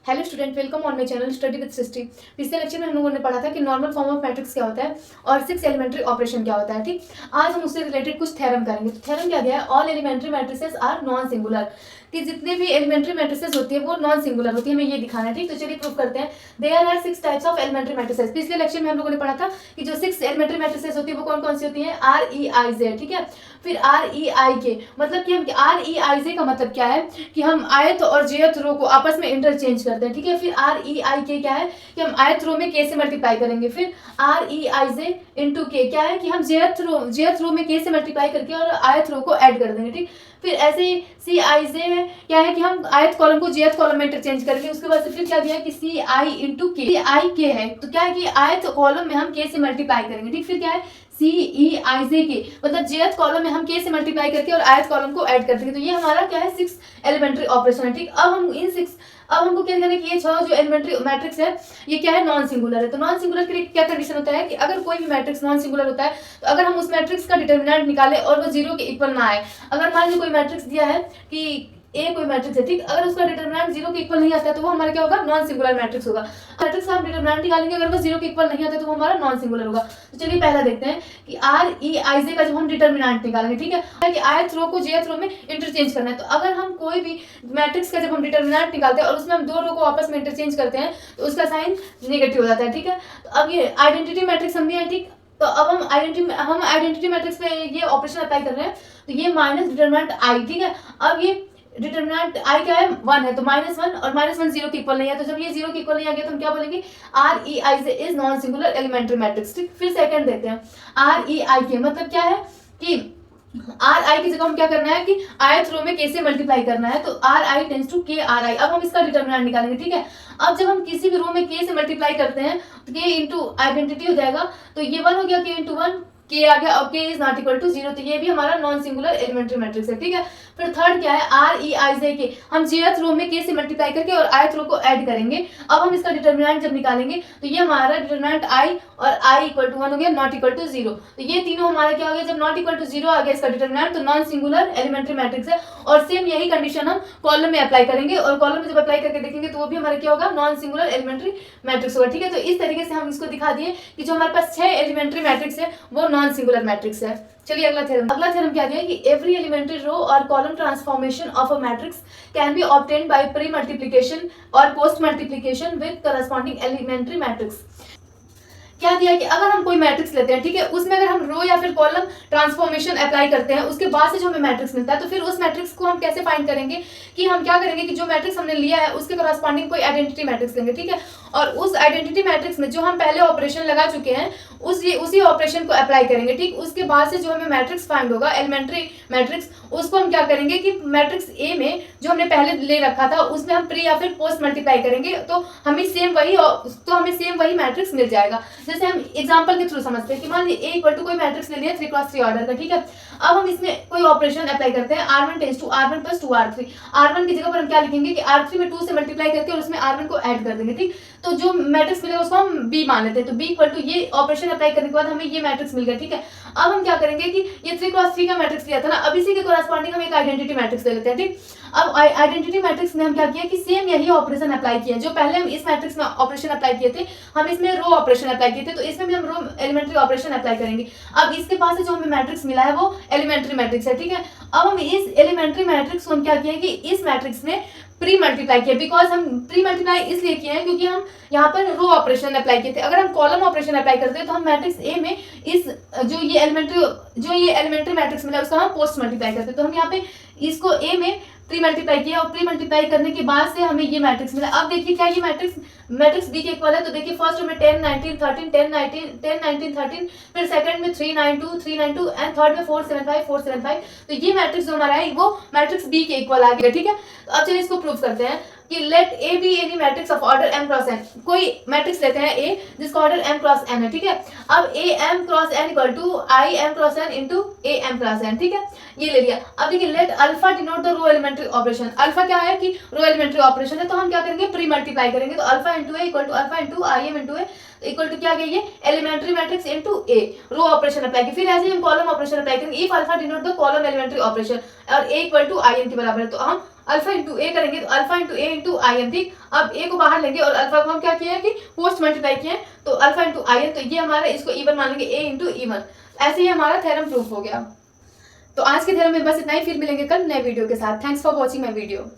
Hello student, welcome on my channel study with Srishti. पिछले lecture में हम लोगों ने पढ़ा था कि नॉर्मल फॉर्म ऑफ मैट्रिक्स क्या होता है और 6 एलिमेंट्री ऑपरेशन क्या होता है। ठीक, आज हम उससे रिलेटेड कुछ थ्योरम करेंगे। तो थ्योरम क्या दिया है? All elementary matrices are non singular, कि जितने भी एलिमेंट्री मैट्रिसेस होती है वो नॉन सिंगुलर होती है, हमें ये दिखाना है। ठीक, तो चलिए प्रूव करते हैं। There are 6 types of elementary matrices. पिछले लेक्चर में हम लोगों ने पढ़ा था कि जो 6 एलिमेंट्री मैट्रिसेस होती है वो कौन कौन सी होती है? Are E I Z. ठीक है, फिर आर ई आई के मतलब कि हम आर ई आई जे का मतलब क्या है कि हम आयत और जेथ रो को आपस में इंटरचेंज करते हैं। ठीक है, फिर आर ई आई के क्या है कि हम आयत रो में के से मल्टीप्लाई करेंगे। फिर are E I J into के क्या है कि हम जेथ रो में के से मल्टीप्लाई करके और आयत रो को ऐड कर देंगे। ठीक, फिर ऐसे ही सी आई जे है क्या है कि हम आयत कॉलम को जेथ कॉलम में इंटरचेंज करेंगे। उसके बाद से फिर क्या दिया है कि सी आई इंटू के, आई के है तो क्या है कि आयत कॉलम में हम के से मल्टीप्लाई करेंगे। ठीक, फिर क्या है सी ई आई जे के मतलब जेथ कॉलम में हम के से मल्टीप्लाई करके और आयत कॉलम को ऐड कर देंगे। तो ये हमारा क्या है 6 एलिमेंट्री ऑपरेशन है। ठीक, अब हमको क्या करना है कि ये 6 जो एलिमेंट्री मैट्रिक्स है ये क्या है? नॉन सिंगुलर है। तो नॉन सिंगुलर के लिए क्या कंडीशन होता है कि अगर कोई भी मैट्रिक्स नॉन सिंगुलर होता है तो अगर हम उस मैट्रिक्स का डिटर्मिनेंट निकालें और वो 0 के इक्वल ना आए। अगर मान लीजिए कोई मैट्रिक्स दिया है कि ए कोई मैट्रिक्स है, ठीक, अगर उसका डिटरमिनेंट 0 के इक्वल नहीं आता है तो वो हमारा क्या होगा? नॉन सिंगुलर मैट्रिक्स होगा। मैट्रिक्स का हम डिटरमिनेंट निकालेंगे, अगर वो 0 के इक्वल नहीं आता है तो वो हमारा नॉन सिंगुलर होगा। तो चलिए पहला देखते हैं कि आर ई आई जे का जब हम डिटरमिनेंट निकालेंगे, ठीक है, कि आयत रो को जेथ रो में इंटरचेंज करना है। तो अगर हम कोई भी मैट्रिक्स का जब हम डिटरमिनेंट निकालते हैं और उसमें हम दो रो को आपस में इंटरचेंज करते हैं तो उसका साइन नेगेटिव हो जाता है। ठीक है, तो अब ये आइडेंटिटी मैट्रिक्स हम भी है। ठीक, तो अब हम आइडेंटिटी मैट्रिक्स पे ये ऑपरेशन अप्लाई कर रहे हैं तो ये माइनस डिटरमिनेंट आई। ठीक है, अब ये डिटरमिनेंट आई क्या है? 1 है, तो -1 और -1 0 के इक्वल नहीं है। तो जब ये 0 के इक्वल नहीं आ गया तो हम क्या बोलेंगे? R E I J is non singular elementary matrix. ठीक, फिर सेकंड देखते हैं आर ई आई के मतलब क्या है कि आर आई की जगह हम क्या करना है कि आयत रो में के से मल्टीप्लाई करना है। तो आर आई टेंस टू के आर आई। अब हम इसका डिटरमिनेंट निकालेंगे। ठीक है, अब जब हम किसी भी रो में के से मल्टीप्लाई करते हैं तो के इंटू आइडेंटिटी हो जाएगा, तो ये 1 हो गया, के इंटू 1 के आ गया, और के इज नॉट इक्वल टू 0, तो ये भी हमारा नॉन सिंगुलर एलिमेंट्री मैट्रिक्स है। ठीक है, फिर थर्ड क्या है? आर ई आई जे के हम जेथ रो में के से मल्टीप्लाई करके और आयत रो को ऐड करेंगे। अब हम इसका डिटरमिनेंट जब निकालेंगे तो ये हमारा डिटरमिनेंट आई और आई इक्वल टू 1 हो गया, नॉट इक्वल टू 0। तो ये तीनों हमारा क्या हो गया? जब नॉट इक्वल टू 0 आ गया इसका डिटरमिनेंट तो नॉन सिंगुलर एलिमेंट्री मैट्रिक्स है। और सेम यही कंडीशन हम कॉलम में अप्लाई करेंगे और कॉलम में जब अप्लाई करके देखेंगे तो वो भी हमारा क्या होगा? नॉन सिंगुलर एलिमेंट्री मैट्रिक्स होगा। ठीक है, तो इस तरीके से हम इसको दिखा दिए कि जो हमारे पास 6 एलिमेंट्री मैट्रिक्स है वो नॉन सिंगुलर मैट्रिक्स है। चलिए अगला थ्योरम क्या दिया है कि एवरी एलिमेंट्री रो और column transformation of a matrix can be obtained by pre multiplication और post multiplication with corresponding elementary matrix. क्या दिया कि अगर हम कोई मैट्रिक्स लेते हैं, ठीक है, उसमें अगर हम रो या फिर कॉलम ट्रांसफॉर्मेशन अप्लाई करते हैं उसके बाद से जो हमें मैट्रिक्स मिलता है तो फिर उस मैट्रिक्स को हम कैसे फाइंड करेंगे कि हम क्या करेंगे कि जो मैट्रिक्स हमने लिया है उसके करस्पॉन्डिंग कोई आइडेंटिटी मैट्रिक्स लेंगे। ठीक है, और उस आइडेंटिटी मैट्रिक्स में जो हम पहले ऑपरेशन लगा चुके हैं उसी ऑपरेशन को अप्लाई करेंगे। ठीक, उसके बाद से जो हमें मैट्रिक्स फाइंड होगा एलिमेंट्री मैट्रिक्स, उसको हम क्या करेंगे कि मैट्रिक्स ए में जो हमने पहले ले रखा था उसमें हम प्री या फिर पोस्ट मल्टीप्लाई करेंगे तो हमें सेम वही मैट्रिक्स मिल जाएगा। जैसे हम एग्जांपल के थ्रू समझते हैं कि मान लीजिए ए इक्वल टू कोई मैट्रिक्स ले लिया 3x3 ऑर्डर का। ठीक है, अब हम इसमें कोई ऑपरेशन अप्लाई करते हैं r1 tense to r1 plus 2r3। r1 की जगह पर हम क्या लिखेंगे कि r3 में 2 से मल्टीप्लाई करके और उसमें r1 को ऐड कर देंगे। ठीक, तो जो मैट्रिक्स मिलेगा उसको हम b मान लेते हैं। तो b इक्वल टू ये ऑपरेशन अप्लाई करने के बाद हमें ये मैट्रिक्स मिल गया। ठीक है, अब हम क्या करेंगे कि ये 3x3 का मैट्रिक्स लिया था ना, अब इसी के कोरस्पॉन्डिंग हम एक आइडेंटिटी मैट्रिक्स ले लेते हैं। ठीक, अब आइडेंटिटी मैट्रिक्स में हम क्या किया कि सेम यही ऑपरेशन अप्लाई किया जो पहले हम इस मैट्रिक्स में ऑपरेशन अप्लाई किए थे, हम इसमें रो ऑपरेशन अप्लाई किए थे, तो इसमें भी हम रो एलिमेंट्री ऑपरेशन अप्लाई करेंगे। अब इसके पास से जो हमें मैट्रिक्स मिला है वो एलिमेंट्री मैट्रिक्स है। ठीक है, अब हम इस एलिमेंट्री मैट्रिक्स को हम क्या किए कि इस मैट्रिक्स में प्री मल्टीप्लाई किया। बिकॉज हम प्री मल्टीप्लाई इसलिए किए हैं क्योंकि हम यहाँ पर रो ऑपरेशन अप्लाई किए थे। अगर हम कॉलम ऑपरेशन अप्लाई करते हैं तो हम मैट्रिक्स ए में इस जो ये एलिमेंट्री मैट्रिक्स मिला उसका हम पोस्ट मल्टीप्लाई करते हैं। तो हम यहाँ पे इसको ए में प्री मल्टीप्लाई किया और प्री मल्टीप्लाई करने के बाद से हमें ये मैट्रिक्स मिला। अब देखिए क्या ये मैट्रिक्स बी के इक्वल है। तो देखिए फर्स्ट में 10 19 13 10 19 13, फिर सेकंड में 3 9 2 3 9 2 एंड थर्ड में 4 7 5 4 7 5। तो ये मैट्रिक्स जो हमारा है वो मैट्रिक्स बी के इक्वल आ गया। ठीक है, तो अब चलिए इसको प्रूव करते हैं कि let A be any matrix of order m cross n। कोई मैट्रिक्स लेते हैं a जिसका ऑर्डर m क्रॉस n है। ठीक है, अब a m cross n equal to i m cross n into a m cross n। ठीक है, ये ले लिया। अब देखिए let alpha denote the row elementary operation. Alpha क्या है कि रो एलिमेंट्री ऑपरेशन है, तो हम क्या करेंगे प्री मल्टीप्लाई करेंगे। तो alpha into A equal to alpha into I M into A equal to क्या गया ये elementary matrix into A, row operation apply की। फिर ऐसे ही हम कॉलम ऑपरेशन अप्लाई करेंगे if alpha denote the column elementary operation और A equal to I N के बराबर है। तो हम अल्फा इंटू ए करेंगे तो alpha into A into I N, ठीक। अब ए को बाहर लेंगे और अल्फा को हम क्या किए हैं कि पोस्ट मल्टीप्लाई किए हैं, तो अल्फा इंटू आई एन, तो ये हमारा इसको इवन मान लेंगे ए इंटू इवन। ऐसे ही हमारा थ्योरम प्रूफ हो गया। तो आज के थ्योरम में बस इतना ही, फिर मिलेंगे कल नए वीडियो के साथ। Thanks for watching my video.